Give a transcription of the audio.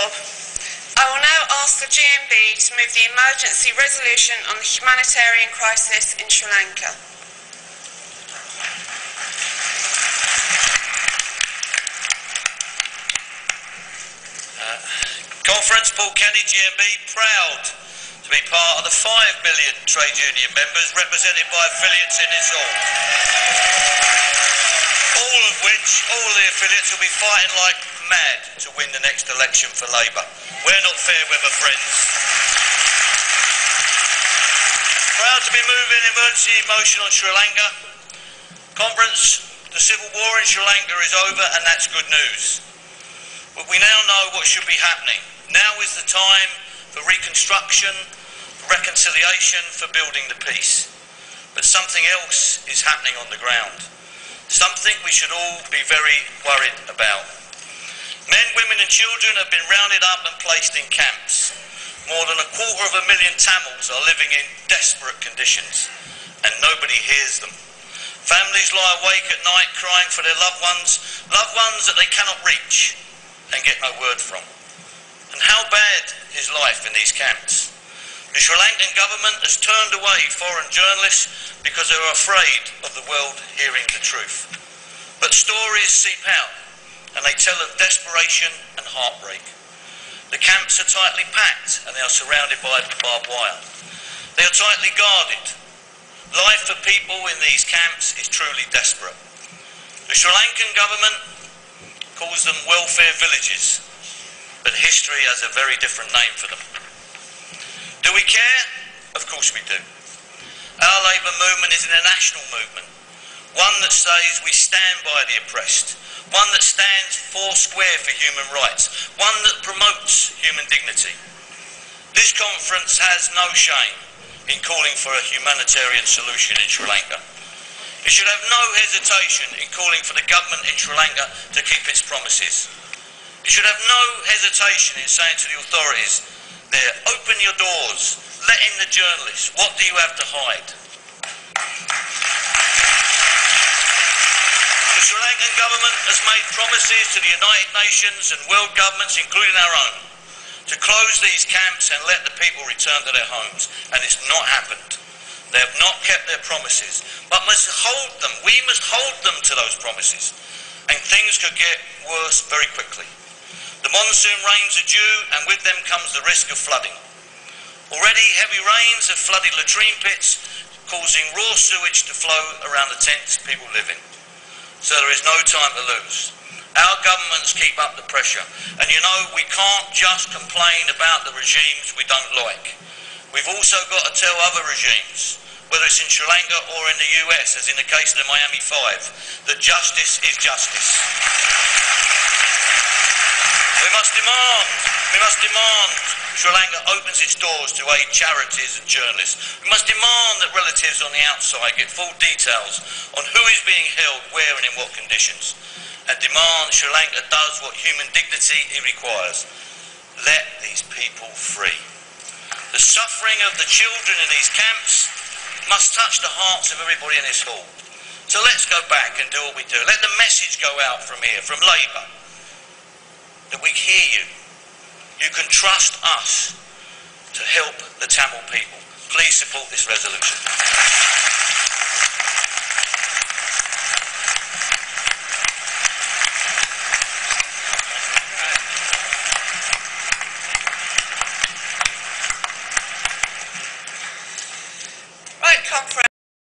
floor. I will now ask the GMB to move the emergency resolution on the humanitarian crisis in Sri Lanka. Conference Port County GMB proud to be part of the 5 million trade union members represented by affiliates in this hall. All of which, all the affiliates will be fighting like mad to win the next election for Labour. We're not fair weather friends. Proud to be moving emergency motion on Sri Lanka. Conference, the civil war in Sri Lanka is over and that's good news. But we now know what should be happening. Now is the time for reconstruction, reconciliation, for building the peace. But something else is happening on the ground. Something we should all be very worried about. Men, women and children have been rounded up and placed in camps. More than 250,000 Tamils are living in desperate conditions and nobody hears them. Families lie awake at night crying for their loved ones that they cannot reach and get no word from. And how bad is life in these camps? The Sri Lankan government has turned away foreign journalists because they are afraid of the world hearing the truth. But stories seep out and they tell of desperation and heartbreak. The camps are tightly packed and they are surrounded by barbed wire. They are tightly guarded. Life for people in these camps is truly desperate. The Sri Lankan government calls them welfare villages, but history has a very different name for them. Do we care? Of course we do. Our Labour movement is an international movement, one that says we stand by the oppressed, one that stands foursquare for human rights, one that promotes human dignity. This conference has no shame in calling for a humanitarian solution in Sri Lanka. It should have no hesitation in calling for the government in Sri Lanka to keep its promises. It should have no hesitation in saying to the authorities there, open your doors, let in the journalists, what do you have to hide? The Sri Lankan government has made promises to the United Nations and world governments, including our own, to close these camps and let the people return to their homes, and it's not happened. They have not kept their promises, but must hold them. We must hold them to those promises, and things could get worse very quickly. The monsoon rains are due, and with them comes the risk of flooding. Already heavy rains have flooded latrine pits, causing raw sewage to flow around the tents people live in. So there is no time to lose. Our governments keep up the pressure, and you know we can't just complain about the regimes we don't like. We've also got to tell other regimes, whether it's in Sri Lanka or in the US, as in the case of the Miami 5, that justice is justice. We must demand Sri Lanka opens its doors to aid charities and journalists. We must demand that relatives on the outside get full details on who is being held, where and in what conditions. And demand Sri Lanka does what human dignity it requires. Let these people free. The suffering of the children in these camps must touch the hearts of everybody in this hall. So let's go back and do what we do. Let the message go out from here, from Labour, that we hear you. You can trust us to help the Tamil people. Please support this resolution.